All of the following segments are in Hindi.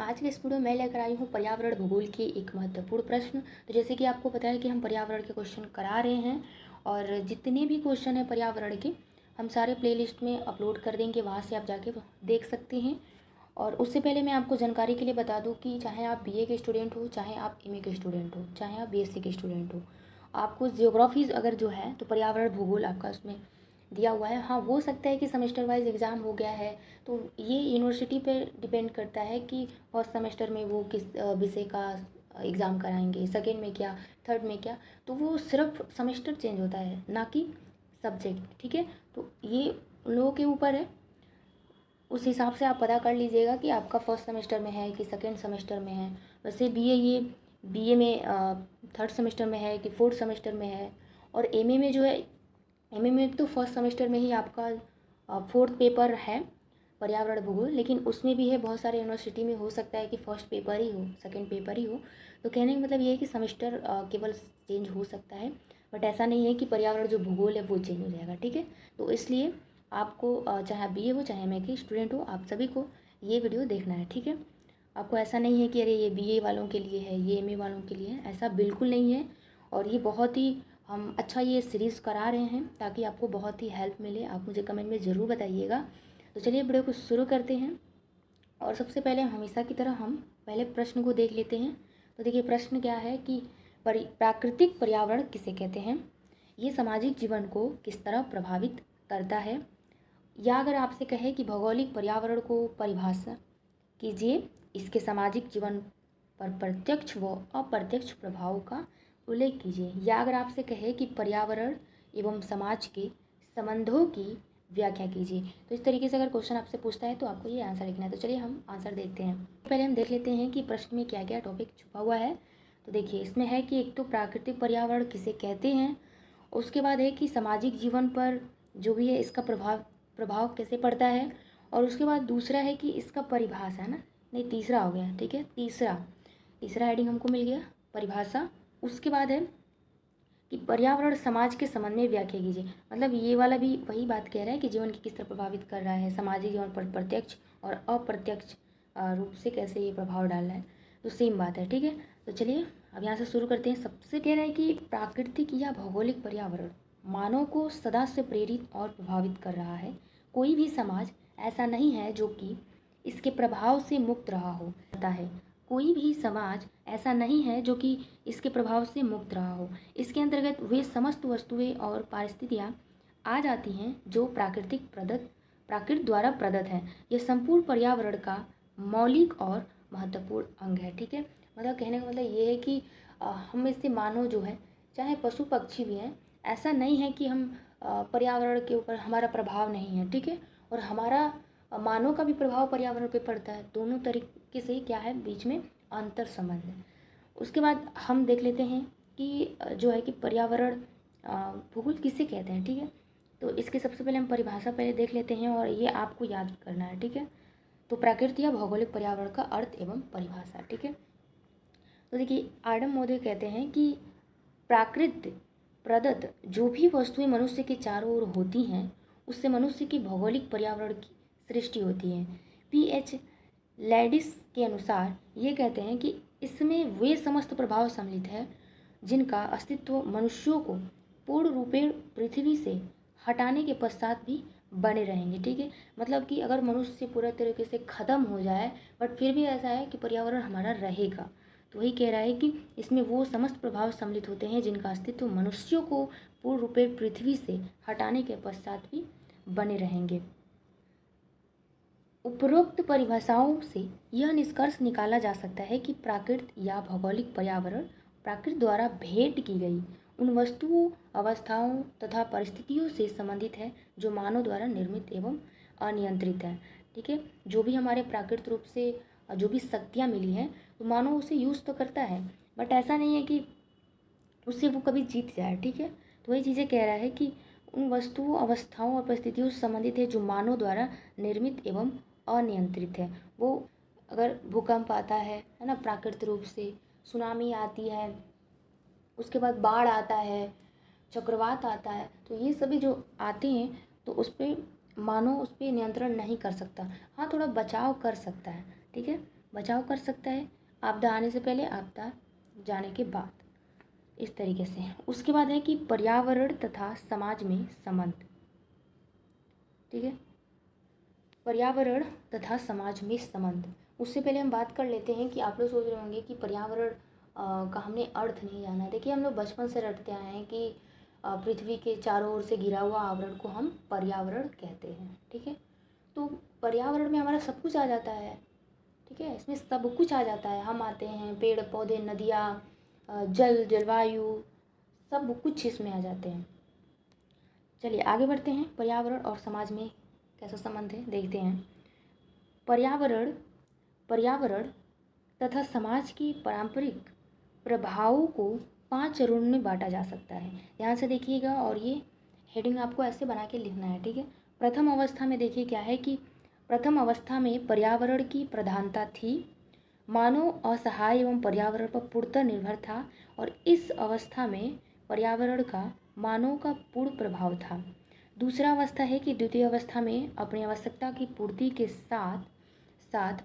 आज के इस वीडियो में मैं लेकर आई हूँ पर्यावरण भूगोल के एक महत्वपूर्ण प्रश्न। तो जैसे कि आपको पता है कि हम पर्यावरण के क्वेश्चन करा रहे हैं और जितने भी क्वेश्चन हैं पर्यावरण के हम सारे प्लेलिस्ट में अपलोड कर देंगे, वहाँ से आप जाके देख सकते हैं। और उससे पहले मैं आपको जानकारी के लिए बता दूँ कि चाहे आप बीए के स्टूडेंट हो, चाहे आप एमए के स्टूडेंट हो, चाहे आप बीएससी के स्टूडेंट हो, आपको जियोग्राफीज़ अगर जो है तो पर्यावरण भूगोल आपका उसमें दिया हुआ है। हाँ, हो सकता है कि सेमेस्टर वाइज एग्ज़ाम हो गया है, तो ये यूनिवर्सिटी पे डिपेंड करता है कि फर्स्ट सेमेस्टर में वो किस विषय का एग्ज़ाम कराएंगे, सेकेंड में क्या, थर्ड में क्या। तो वो सिर्फ सेमेस्टर चेंज होता है, ना कि सब्जेक्ट। ठीक है, तो ये उन लोगों के ऊपर है, उस हिसाब से आप पता कर लीजिएगा कि आपका फर्स्ट सेमेस्टर में है कि सेकेंड सेमेस्टर में है। वैसे बीए में थर्ड सेमेस्टर में है कि फोर्थ सेमेस्टर में है। और एमए में जो है, एमए में तो फर्स्ट सेमेस्टर में ही आपका फोर्थ पेपर है पर्यावरण भूगोल, लेकिन उसमें भी है बहुत सारे यूनिवर्सिटी में हो सकता है कि फर्स्ट पेपर ही हो, सेकंड पेपर ही हो। तो कहने का मतलब ये है कि सेमेस्टर केवल चेंज हो सकता है, बट ऐसा नहीं है कि पर्यावरण जो भूगोल है वो चेंज हो जाएगा। ठीक है, तो इसलिए आपको चाहे आप बीए हो चाहे एमए के स्टूडेंट हो, आप सभी को ये वीडियो देखना है। ठीक है, आपको ऐसा नहीं है कि अरे ये बीए वालों के लिए है, ये एमए वालों के लिए है, ऐसा बिल्कुल नहीं है। और ये बहुत ही हम अच्छा ये सीरीज़ करा रहे हैं ताकि आपको बहुत ही हेल्प मिले। आप मुझे कमेंट में ज़रूर बताइएगा। तो चलिए वीडियो को शुरू करते हैं। और सबसे पहले हमेशा की तरह हम पहले प्रश्न को देख लेते हैं। तो देखिए प्रश्न क्या है कि प्राकृतिक पर्यावरण किसे कहते हैं, ये सामाजिक जीवन को किस तरह प्रभावित करता है। या अगर आपसे कहे कि भौगोलिक पर्यावरण को परिभाषा कीजिए, इसके सामाजिक जीवन पर प्रत्यक्ष व अप्रत्यक्ष प्रभाव का उल्लेख कीजिए। या अगर आपसे कहे कि पर्यावरण एवं समाज के संबंधों की व्याख्या कीजिए। तो इस तरीके से अगर क्वेश्चन आपसे पूछता है तो आपको ये आंसर लिखना है। तो चलिए हम आंसर देखते हैं। पहले हम देख लेते हैं कि प्रश्न में क्या क्या टॉपिक छुपा हुआ है। तो देखिए इसमें है कि एक तो प्राकृतिक पर्यावरण किसे कहते हैं, उसके बाद है कि सामाजिक जीवन पर जो भी है इसका प्रभाव कैसे पड़ता है, और उसके बाद दूसरा है कि इसका परिभाषा है ना, नहीं तीसरा हो गया। ठीक है, तीसरा हेडिंग हमको मिल गया परिभाषा। उसके बाद है कि पर्यावरण समाज के संबंध में व्याख्या कीजिए। मतलब ये वाला भी वही बात कह रहा है कि जीवन की किस तरह प्रभावित कर रहा है, सामाजिक जीवन पर प्रत्यक्ष और अप्रत्यक्ष रूप से कैसे ये प्रभाव डाल रहा है। तो सेम बात है। ठीक है, तो चलिए अब यहाँ से शुरू करते हैं। सबसे कह रहा है कि प्राकृतिक या भौगोलिक पर्यावरण मानव को सदा से प्रेरित और प्रभावित कर रहा है। कोई भी समाज ऐसा नहीं है जो कि इसके प्रभाव से मुक्त रहा हो। कोई भी समाज ऐसा नहीं है जो कि इसके प्रभाव से मुक्त रहा हो। इसके अंतर्गत वे समस्त वस्तुएं और परिस्थितियां आ जाती हैं जो प्राकृत द्वारा प्रदत्त हैं। यह संपूर्ण पर्यावरण का मौलिक और महत्वपूर्ण अंग है। ठीक है, मतलब कहने का मतलब ये है कि हम में से मानव जो है, चाहे पशु पक्षी भी हैं, ऐसा नहीं है कि हम पर्यावरण के ऊपर हमारा प्रभाव नहीं है। ठीक है, और हमारा मानव का भी प्रभाव पर्यावरण पे पड़ता है। दोनों तरीके से क्या है, बीच में अंतर संबंध है। उसके बाद हम देख लेते हैं कि जो है कि पर्यावरण भूगोल किसे कहते हैं। ठीक है, तो इसके सबसे पहले हम परिभाषा पहले देख लेते हैं और ये आपको याद करना है। ठीक है, तो प्राकृतिक या भौगोलिक पर्यावरण का अर्थ एवं परिभाषा। ठीक है, तो देखिए आडम मोदे कहते हैं कि प्राकृत प्रदत्त जो भी वस्तुएं मनुष्य के चारों ओर होती हैं उससे मनुष्य की भौगोलिक पर्यावरण की सृष्टि होती है। पीएच लैडिस के अनुसार ये कहते हैं कि इसमें वे समस्त प्रभाव सम्मिलित है जिनका अस्तित्व मनुष्यों को पूर्ण रूपेण पृथ्वी से हटाने के पश्चात भी बने रहेंगे। ठीक है, मतलब कि अगर मनुष्य पूरा तरीके से ख़त्म हो जाए बट फिर भी ऐसा है कि पर्यावरण हमारा रहेगा। तो वही कह रहा है कि इसमें वो समस्त प्रभाव सम्मिलित होते हैं जिनका अस्तित्व मनुष्यों को पूर्ण रूपेण पृथ्वी से हटाने के पश्चात भी बने रहेंगे। उपरोक्त परिभाषाओं से यह निष्कर्ष निकाला जा सकता है कि प्राकृत या भौगोलिक पर्यावरण प्राकृत द्वारा भेंट की गई उन वस्तुओं, अवस्थाओं तथा परिस्थितियों से संबंधित है जो मानव द्वारा निर्मित एवं अनियंत्रित है। ठीक है, जो भी हमारे प्राकृतिक रूप से जो भी शक्तियाँ मिली हैं तो मानव उसे यूज़ तो करता है, बट ऐसा नहीं है कि उससे वो कभी जीत जाए। ठीक है, तो वही चीज़ें कह रहा है कि उन वस्तुओं, अवस्थाओं और परिस्थितियों से संबंधित है जो मानव द्वारा निर्मित एवं अनियंत्रित है। वो अगर भूकंप आता है ना, प्राकृतिक रूप से सुनामी आती है, उसके बाद बाढ़ आता है, चक्रवात आता है, तो ये सभी जो आते हैं तो उस पर मानव उस पर नियंत्रण नहीं कर सकता। हाँ, थोड़ा बचाव कर सकता है। ठीक है, बचाव कर सकता है, आपदा आने से पहले, आपदा जाने के बाद, इस तरीके से। उसके बाद है कि पर्यावरण तथा समाज में संबंध। ठीक है, पर्यावरण तथा समाज में संबंध। उससे पहले हम बात कर लेते हैं कि आप लोग सोच रहे होंगे कि पर्यावरण का हमने अर्थ नहीं जाना है। देखिए, हम लोग बचपन से रटते आए हैं कि पृथ्वी के चारों ओर से घिरा हुआ आवरण को हम पर्यावरण कहते हैं। ठीक है, तो पर्यावरण में हमारा सब कुछ आ जाता है। ठीक है, इसमें सब कुछ आ जाता है। हम आते हैं, पेड़ पौधे, नदियाँ, जलवायु, सब कुछ इसमें आ जाते हैं। चलिए आगे बढ़ते हैं। पर्यावरण और समाज में कैसा संबंध है देखते हैं। पर्यावरण तथा समाज की पारंपरिक प्रभावों को 5 चरणों में बांटा जा सकता है। ध्यान से देखिएगा और ये हेडिंग आपको ऐसे बना के लिखना है। ठीक है, प्रथम अवस्था में देखिए क्या है कि प्रथम अवस्था में पर्यावरण की प्रधानता थी। मानव असहाय एवं पर्यावरण पर पूर्णतः निर्भर था और इस अवस्था में पर्यावरण का मानव का पूर्ण प्रभाव था। दूसरा अवस्था है कि द्वितीय अवस्था में अपनी आवश्यकता की पूर्ति के साथ साथ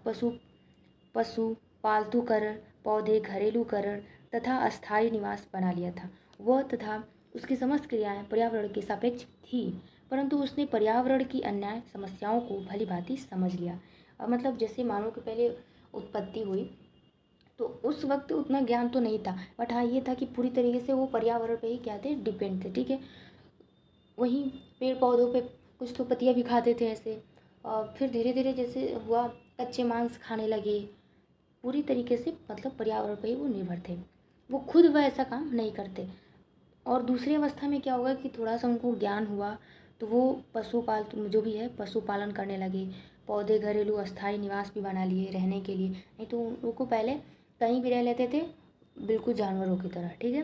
पशु पालतूकरण, पौधे घरेलूकरण तथा अस्थायी निवास बना लिया था। वह तथा उसकी समस्त क्रियाएं पर्यावरण के सापेक्ष थी, परंतु उसने पर्यावरण की अन्य समस्याओं को भली भांति समझ लिया। मतलब जैसे मानव के पहले उत्पत्ति हुई तो उस वक्त उतना ज्ञान तो नहीं था, बट हाँ ये था कि पूरी तरीके से वो पर्यावरण पे ही क्या थे, डिपेंड थे। ठीक है, वहीं पेड़ पौधों पे कुछ तो पत्तियाँ भी खाते थे ऐसे, और फिर धीरे धीरे जैसे हुआ कच्चे मांस खाने लगे। पूरी तरीके से मतलब पर्यावरण पे ही वो निर्भर थे, वो खुद वह ऐसा काम नहीं करते। और दूसरी अवस्था में क्या होगा कि थोड़ा सा उनको ज्ञान हुआ तो वो पशुपालन जो भी है पशुपालन करने लगे, पौधे घरेलू अस्थायी निवास भी बना लिए रहने के लिए। नहीं तो उनको पहले कहीं भी रह लेते थे बिल्कुल जानवरों की तरह। ठीक है,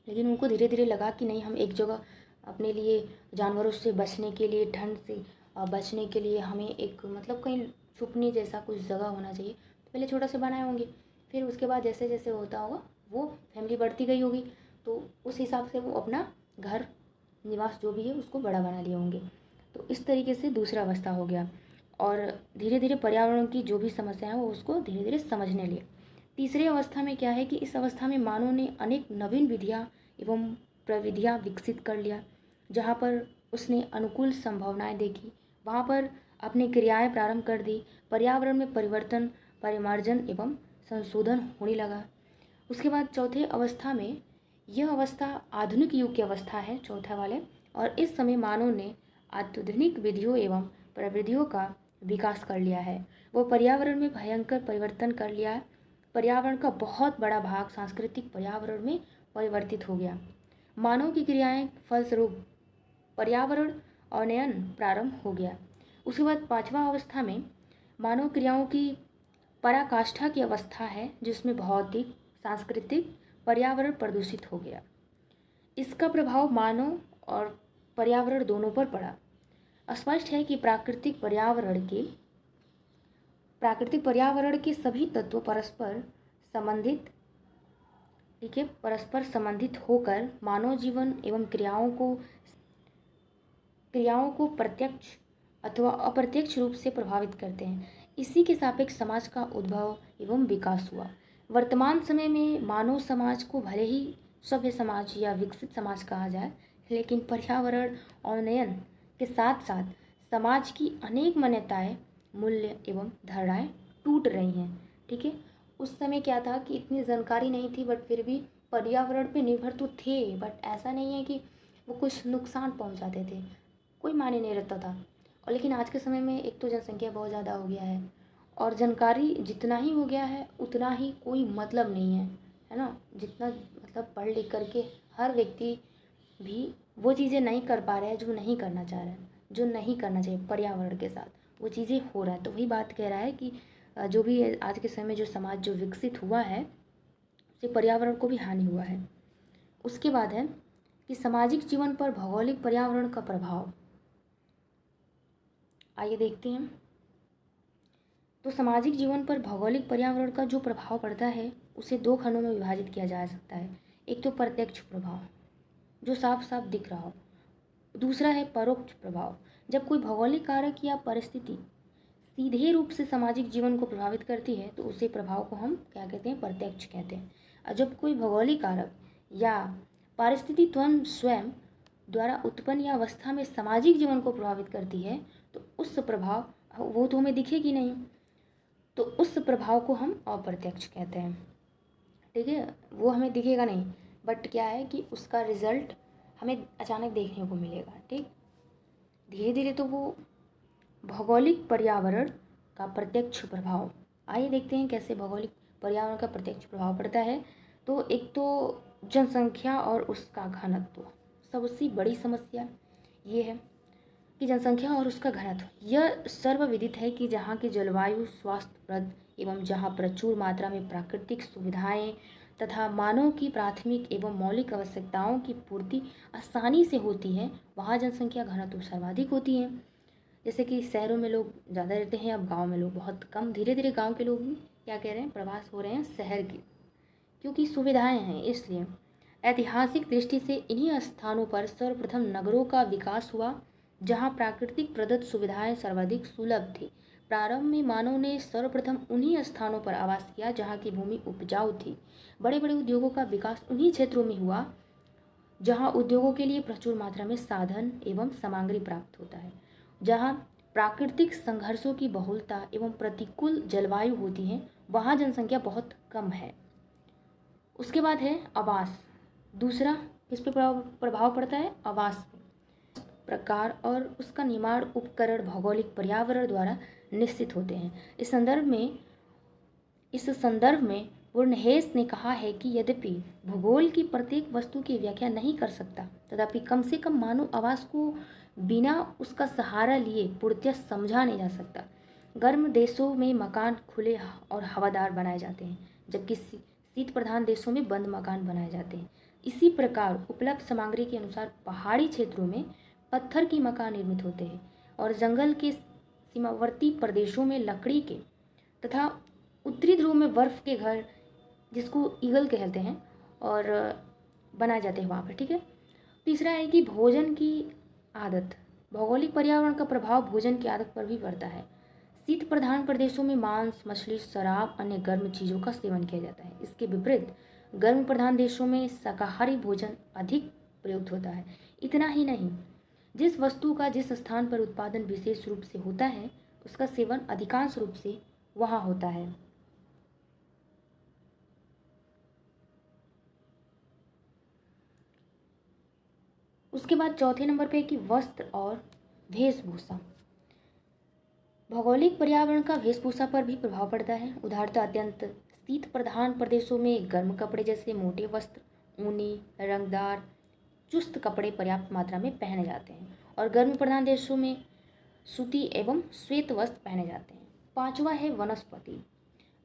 लेकिन उनको धीरे धीरे लगा कि नहीं, हम एक जगह अपने लिए जानवरों से बचने के लिए, ठंड से बचने के लिए हमें एक मतलब कहीं छुपने जैसा कुछ जगह होना चाहिए। तो पहले छोटा से बनाए होंगे, फिर उसके बाद जैसे जैसे होता होगा वो फैमिली बढ़ती गई होगी, तो उस हिसाब से वो अपना घर निवास जो भी है उसको बड़ा बना लिए होंगे। तो इस तरीके से दूसरा अवस्था हो गया और धीरे धीरे पर्यावरण की जो भी समस्या है वो उसको धीरे धीरे समझने लिए। तीसरी अवस्था में क्या है कि इस अवस्था में मानव ने अनेक नवीन विधियाँ एवं प्रविधियाँ विकसित कर लिया। जहाँ पर उसने अनुकूल संभावनाएं देखी वहाँ पर अपनी क्रियाएं प्रारंभ कर दी। पर्यावरण में परिवर्तन, परिमार्जन एवं संशोधन होने लगा। उसके बाद चौथे अवस्था में, यह अवस्था आधुनिक युग की अवस्था है चौथा वाले, और इस समय मानव ने आधुनिक विधियों एवं प्रविधियों का विकास कर लिया है। वो पर्यावरण में भयंकर परिवर्तन कर लिया है। पर्यावरण का बहुत बड़ा भाग सांस्कृतिक पर्यावरण में परिवर्तित हो गया। मानव की क्रियाएं फलस्वरूप पर्यावरण अवनयन प्रारंभ हो गया। उसके बाद पांचवा अवस्था में मानव क्रियाओं की पराकाष्ठा की अवस्था है, जिसमें भौतिक सांस्कृतिक पर्यावरण प्रदूषित हो गया। इसका प्रभाव मानव और पर्यावरण दोनों पर पड़ा। स्पष्ट है कि प्राकृतिक पर्यावरण के सभी तत्व परस्पर संबंधित, ठीक है, परस्पर संबंधित होकर मानव जीवन एवं क्रियाओं को प्रत्यक्ष अथवा अप्रत्यक्ष रूप से प्रभावित करते हैं। इसी के सापेक्ष समाज का उद्भव एवं विकास हुआ। वर्तमान समय में मानव समाज को भले ही सभ्य समाज या विकसित समाज कहा जाए, लेकिन पर्यावरण अवनयन के साथ साथ समाज की अनेक मान्यताएं, मूल्य एवं धारणाएं टूट रही हैं। ठीक है, उस समय क्या था कि इतनी जानकारी नहीं थी, बट फिर भी पर्यावरण पे निर्भर तो थे, बट ऐसा नहीं है कि वो कुछ नुकसान पहुंचाते थे, कोई मायने नहीं रहता था। और लेकिन आज के समय में एक तो जनसंख्या बहुत ज़्यादा हो गया है और जानकारी जितना ही हो गया है उतना ही कोई मतलब नहीं है ना। जितना मतलब पढ़ लिख करके हर व्यक्ति भी वो चीज़ें नहीं कर पा रहे हैं जो नहीं करना चाह रहे हैं, जो नहीं करना चाहिए पर्यावरण के साथ, वो चीज़ें हो रहा है। तो वही बात कह रहा है कि जो भी आज के समय में जो समाज जो विकसित हुआ है उससे पर्यावरण को भी हानि हुआ है। उसके बाद है कि सामाजिक जीवन पर भौगोलिक पर्यावरण का प्रभाव। आइए देखते हैं। तो सामाजिक जीवन पर भौगोलिक पर्यावरण का जो प्रभाव पड़ता है उसे दो खंडों में विभाजित किया जा सकता है। एक तो प्रत्यक्ष प्रभाव जो साफ साफ दिख रहा हो, दूसरा है परोक्ष प्रभाव, जब कोई भौगोलिक कारक या परिस्थिति सीधे रूप से सामाजिक जीवन को प्रभावित करती है तो उसे प्रभाव को हम क्या कहते हैं, प्रत्यक्ष कहते हैं। और जब कोई भौगोलिक कारक या पारिस्थितिकी तंत्र स्वयं द्वारा उत्पन्न या अवस्था में सामाजिक जीवन को प्रभावित करती है तो उस प्रभाव वो तो हमें दिखेगी नहीं, तो उस प्रभाव को हम अप्रत्यक्ष कहते हैं। ठीक है, वो हमें दिखेगा नहीं, बट क्या है कि उसका रिजल्ट हमें अचानक देखने को मिलेगा। ठीक, धीरे धीरे तो वो भौगोलिक पर्यावरण का प्रत्यक्ष प्रभाव, आइए देखते हैं कैसे भौगोलिक पर्यावरण का प्रत्यक्ष प्रभाव पड़ता है। तो एक तो जनसंख्या और उसका घनत्व, सबसे बड़ी समस्या ये है कि जनसंख्या और उसका घनत्व। यह सर्वविदित है कि जहाँ की जलवायु स्वास्थ्यप्रद एवं जहाँ प्रचुर मात्रा में प्राकृतिक सुविधाएं तथा मानव की प्राथमिक एवं मौलिक आवश्यकताओं की पूर्ति आसानी से होती है, वहाँ जनसंख्या घनत्व सर्वाधिक होती है। जैसे कि शहरों में लोग ज़्यादा रहते हैं, अब गांव में लोग बहुत कम, धीरे धीरे गांव के लोग भी क्या कह रहे हैं, प्रवास हो रहे हैं शहर की, क्योंकि सुविधाएं हैं। इसलिए ऐतिहासिक दृष्टि से इन्हीं स्थानों पर सर्वप्रथम नगरों का विकास हुआ जहां प्राकृतिक प्रदत्त सुविधाएं सर्वाधिक सुलभ थी। प्रारंभ में मानव ने सर्वप्रथम उन्हीं स्थानों पर आवास किया जहां की भूमि उपजाऊ थी। बड़े बड़े उद्योगों का विकास उन्हीं क्षेत्रों में हुआ जहां उद्योगों के लिए प्रचुर मात्रा में साधन एवं सामग्री प्राप्त होता है, जहां प्राकृतिक संघर्षों की बहुलता एवं प्रतिकूल जलवायु होती है, वहां जनसंख्या बहुत कम है। उसके बाद है आवास। दूसरा किस पे प्रभाव पड़ता है, आवास प्रकार और उसका निर्माण उपकरण भौगोलिक पर्यावरण द्वारा निश्चित होते हैं। इस संदर्भ में वुर्नहेस ने कहा है कि यद्यपि भूगोल की प्रत्येक वस्तु की व्याख्या नहीं कर सकता, तथापि कम से कम मानव आवास को बिना उसका सहारा लिए पूर्णतः समझा नहीं जा सकता। गर्म देशों में मकान खुले और हवादार बनाए जाते हैं, जबकि शीत प्रधान देशों में बंद मकान बनाए जाते हैं। इसी प्रकार उपलब्ध सामग्री के अनुसार पहाड़ी क्षेत्रों में पत्थर की मकान निर्मित होते हैं और जंगल के सीमावर्ती प्रदेशों में लकड़ी के तथा उत्तरी ध्रुव में बर्फ के घर, जिसको ईगल कहते हैं, और बनाए जाते हैं वहाँ पर। ठीक है, तीसरा है कि भोजन की आदत। भौगोलिक पर्यावरण का प्रभाव भोजन की आदत पर भी पड़ता है। शीत प्रधान प्रदेशों में मांस, मछली, शराब, अन्य गर्म चीज़ों का सेवन किया जाता है। इसके विपरीत गर्म प्रधान देशों में शाकाहारी भोजन अधिक प्रयुक्त होता है। इतना ही नहीं, जिस वस्तु का जिस स्थान पर उत्पादन विशेष रूप से होता है, उसका सेवन अधिकांश रूप से वहाँ होता है। उसके बाद चौथे नंबर पे कि वस्त्र और वेशभूषा। भौगोलिक पर्यावरण का वेशभूषा पर भी प्रभाव पड़ता है। उदाहरणतः अत्यंत शीत प्रधान प्रदेशों में गर्म कपड़े जैसे मोटे वस्त्र, ऊनी, रंगदार, चुस्त कपड़े पर्याप्त मात्रा में पहने जाते हैं, और गर्म प्रधान देशों में सूती एवं श्वेत वस्त्र पहने जाते हैं। पांचवा है वनस्पति।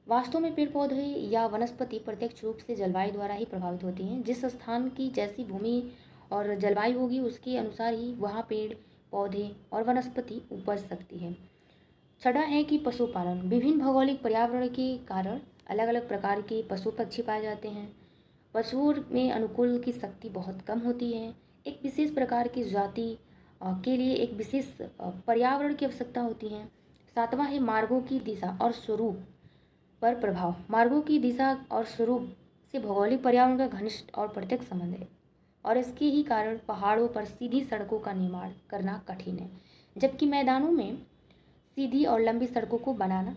वास्तव में पेड़ पौधे या वनस्पति प्रत्यक्ष रूप से जलवायु द्वारा ही प्रभावित होती हैं। जिस स्थान की जैसी भूमि और जलवायु होगी, उसके अनुसार ही वहाँ पेड़ पौधे और वनस्पति उपज सकती है। छठा है कि पशुपालन। विभिन्न भौगोलिक पर्यावरण के कारण अलग अलग प्रकार के पशु पक्षी पाए जाते हैं। पशुओं में अनुकूल की शक्ति बहुत कम होती है। एक विशेष प्रकार की जाति के लिए एक विशेष पर्यावरण की आवश्यकता होती है। सातवां है मार्गों की दिशा और स्वरूप पर प्रभाव। मार्गों की दिशा और स्वरूप से भौगोलिक पर्यावरण का घनिष्ठ और प्रत्यक्ष संबंध है, और इसके ही कारण पहाड़ों पर सीधी सड़कों का निर्माण करना कठिन है, जबकि मैदानों में सीधी और लंबी सड़कों को बनाना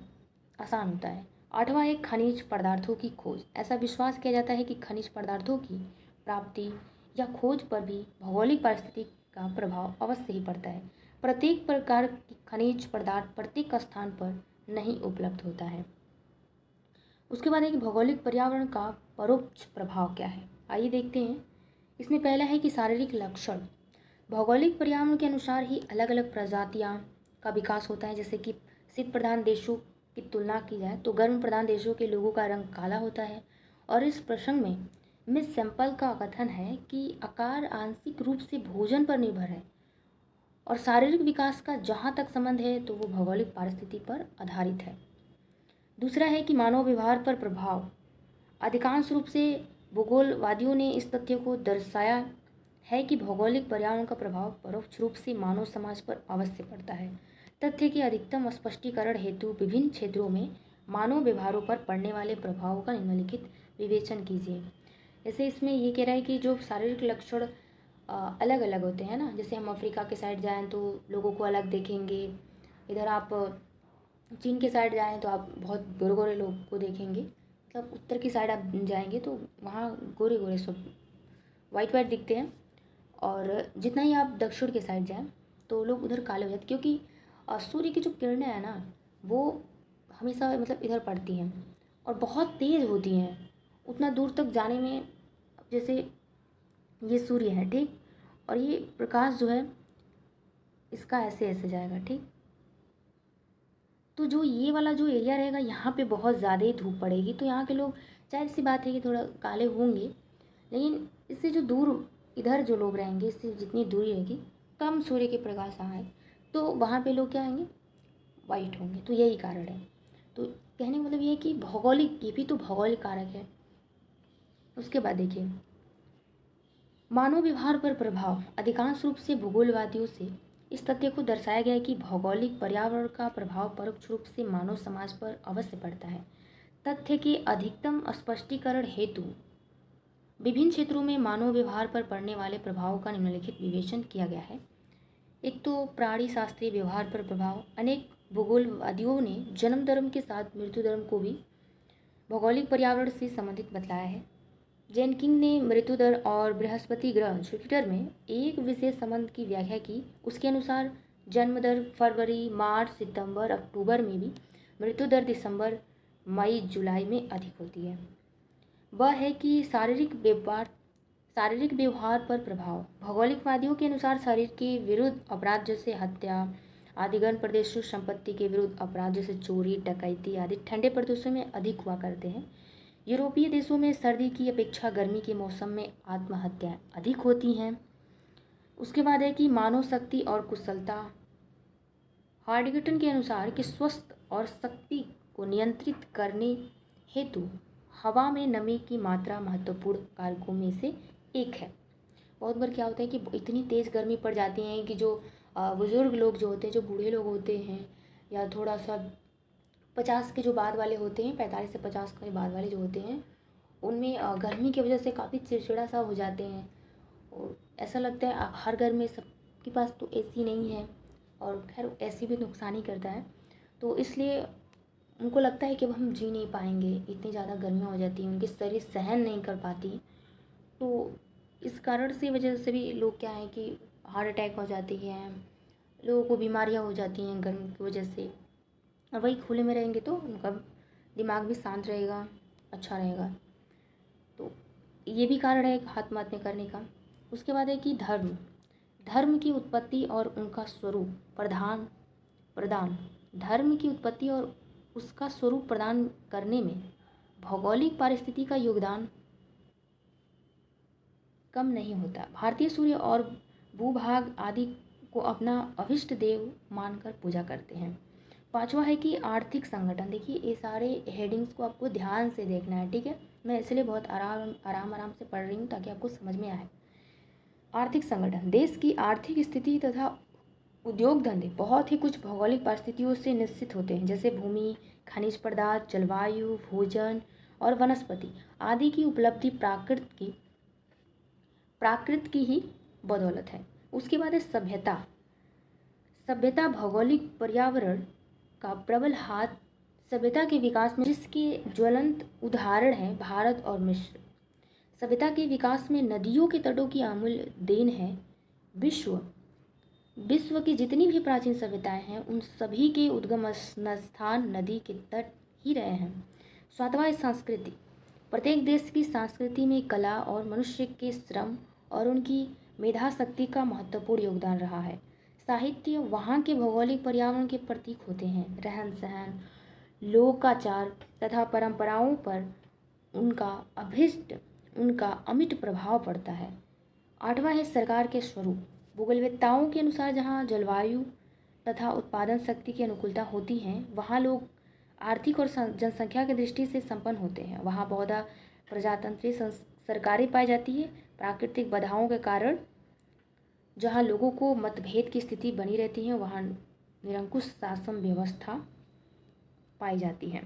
आसान होता है। आठवां है खनिज पदार्थों की खोज। ऐसा विश्वास किया जाता है कि खनिज पदार्थों की प्राप्ति या खोज पर भी भौगोलिक परिस्थिति का प्रभाव अवश्य ही पड़ता है। प्रत्येक प्रकार की खनिज पदार्थ प्रत्येक स्थान पर नहीं उपलब्ध होता है। उसके बाद है कि भौगोलिक पर्यावरण का परोक्ष प्रभाव क्या है, आइए देखते हैं। इसमें पहला है कि शारीरिक लक्षण। भौगोलिक पर्यावरण के अनुसार ही अलग अलग प्रजातियां का विकास होता है। जैसे कि शीत प्रधान देशों की तुलना की जाए तो गर्म प्रधान देशों के लोगों का रंग काला होता है, और इस प्रसंग में मिस सैंपल का कथन है कि आकार आंशिक रूप से भोजन पर निर्भर है, और शारीरिक विकास का जहाँ तक संबंध है तो वो भौगोलिक परिस्थिति पर आधारित है। दूसरा है कि मानव व्यवहार पर प्रभाव। अधिकांश रूप से भूगोलवादियों ने इस तथ्य को दर्शाया है कि भौगोलिक पर्यावरण का प्रभाव परोक्ष रूप से मानव समाज पर अवश्य पड़ता है। तथ्य के अधिकतम स्पष्टीकरण हेतु विभिन्न क्षेत्रों में मानव व्यवहारों पर पड़ने वाले प्रभावों का निम्नलिखित विवेचन कीजिए। जैसे इसमें ये कह रहा है कि जो शारीरिक लक्षण अलग अलग होते हैं ना, जैसे हम अफ्रीका के साइड जाएं तो लोगों को अलग देखेंगे, इधर आप चीन के साइड जाएं तो आप बहुत गोरे गोरे लोग को देखेंगे, मतलब उत्तर की साइड आप जाएंगे तो वहाँ गोरे गोरे सब वाइट वाइट दिखते हैं, और जितना ही आप दक्षिण के साइड जाएं तो लोग उधर काले हो जाते, क्योंकि सूर्य की जो किरणें हैं ना वो हमेशा मतलब इधर पड़ती हैं और बहुत तेज़ होती हैं, उतना दूर तक जाने में। जैसे ये सूर्य है, ठीक, और ये प्रकाश जो है इसका ऐसे ऐसे जाएगा, ठीक, तो जो ये वाला जो एरिया रहेगा यहाँ पे बहुत ज़्यादा ही धूप पड़ेगी, तो यहाँ के लोग जाहिर सी बात है कि थोड़ा काले होंगे, लेकिन इससे जो दूर इधर जो लोग रहेंगे, इससे जितनी दूरी रहेगी, कम सूर्य के प्रकाश आए तो वहाँ पे लोग क्या आएंगे, वाइट होंगे। तो यही कारण है। तो कहने का मतलब ये है कि भौगोलिक, ये भी तो भौगोलिक कारक है। उसके बाद देखिए, मानव व्यवहार पर प्रभाव। अधिकांश रूप से भूगोलवादियों से इस तथ्य को दर्शाया गया है कि भौगोलिक पर्यावरण का प्रभाव परोक्ष रूप से मानव समाज पर अवश्य पड़ता है। तथ्य के अधिकतम स्पष्टीकरण हेतु विभिन्न क्षेत्रों में मानव व्यवहार पर पड़ने वाले प्रभावों का निम्नलिखित विवेचन किया गया है। एक तो प्राणी शास्त्रीय व्यवहार पर प्रभाव। अनेक भूगोलवादियों ने जन्म धर्म के साथ मृत्यु धर्म को भी भौगोलिक पर्यावरण से संबंधित बतलाया है। जेनकिंग ने मृत्यु दर और बृहस्पति ग्रह जुपिटर में एक विशेष संबंध की व्याख्या की। उसके अनुसार जन्म दर फरवरी, मार्च, सितंबर, अक्टूबर में भी, मृत्यु दर दिसंबर, मई, जुलाई में अधिक होती है। वह है कि शारीरिक व्यवहार पर प्रभाव। भौगोलिकवादियों के अनुसार शरीर के विरुद्ध अपराध जैसे हत्या आदि गर्म प्रदेशों, संपत्ति के विरुद्ध अपराध जैसे चोरी, डकैती आदि ठंडे प्रदेशों में अधिक हुआ करते हैं। यूरोपीय देशों में सर्दी की अपेक्षा गर्मी के मौसम में आत्महत्याएं अधिक होती हैं। उसके बाद है कि मानव शक्ति और कुशलता। हार्डिगटन के अनुसार कि स्वस्थ और शक्ति को नियंत्रित करने हेतु हवा में नमी की मात्रा महत्वपूर्ण कारकों में से एक है। बहुत बार क्या होता है कि इतनी तेज़ गर्मी पड़ जाती है कि जो बुज़ुर्ग लोग जो होते हैं, जो बूढ़े लोग होते हैं, या थोड़ा सा 50 के जो बाद वाले होते हैं, 45 से 50 के बाद वाले जो होते हैं, उनमें गर्मी की वजह से काफ़ी चिड़चिड़ा सा हो जाते हैं, और ऐसा लगता है हर घर में सबके पास तो एसी नहीं है, और खैर एसी भी नुकसान ही करता है, तो इसलिए उनको लगता है कि अब हम जी नहीं पाएंगे, इतनी ज़्यादा गर्मियाँ हो जाती हैं, उनकी शरीर सहन नहीं कर पाती। तो इस कारण से वजह से भी लोग क्या है कि हार्ट अटैक हो जाती है, लोगों को बीमारियाँ हो जाती हैं गर्मी की वजह से। और वही खुले में रहेंगे तो उनका दिमाग भी शांत रहेगा, अच्छा रहेगा। तो ये भी कारण है आत्महत्या करने का। उसके बाद है कि धर्म की उत्पत्ति और उनका स्वरूप प्रदान। धर्म की उत्पत्ति और उसका स्वरूप प्रदान करने में भौगोलिक परिस्थिति का योगदान कम नहीं होता। भारतीय सूर्य और भूभाग आदि को अपना अभिष्ट देव मानकर पूजा करते हैं। पांचवा है कि आर्थिक संगठन। देखिए ये सारे हेडिंग्स को आपको ध्यान से देखना है, ठीक है। मैं इसलिए बहुत आराम से पढ़ रही हूँ ताकि आपको समझ में आए। आर्थिक संगठन देश की आर्थिक स्थिति तथा उद्योग धंधे बहुत ही कुछ भौगोलिक परिस्थितियों से निश्चित होते हैं, जैसे भूमि, खनिज पदार्थ, जलवायु, भोजन और वनस्पति आदि की उपलब्धि प्राकृत की ही बदौलत है। उसके बाद है सभ्यता भौगोलिक पर्यावरण का प्रबल हाथ सभ्यता के विकास में, जिसके ज्वलंत उदाहरण हैं भारत और मिस्र। सभ्यता के विकास में नदियों के तटों की अमूल्य देन है। विश्व की जितनी भी प्राचीन सभ्यताएं हैं उन सभी के उद्गम स्थान नदी के तट ही रहे हैं। सातवां संस्कृति। प्रत्येक देश की संस्कृति में कला और मनुष्य के श्रम और उनकी मेधा शक्ति का महत्वपूर्ण योगदान रहा है। साहित्य वहाँ के भौगोलिक पर्यावरण के प्रतीक होते हैं। रहन सहन, लोकाचार तथा परंपराओं पर उनका अमिट प्रभाव पड़ता है। आठवां है सरकार के स्वरूप। भूगोलवेत्ताओं के अनुसार जहाँ जलवायु तथा उत्पादन शक्ति की अनुकूलता होती है वहाँ लोग आर्थिक और जनसंख्या की दृष्टि से संपन्न होते हैं। वहाँ बहुधा प्रजातंत्रीय सरकारें पाई जाती है। प्राकृतिक बाधाओं के कारण जहाँ लोगों को मतभेद की स्थिति बनी रहती है वहाँ निरंकुश शासन व्यवस्था पाई जाती है।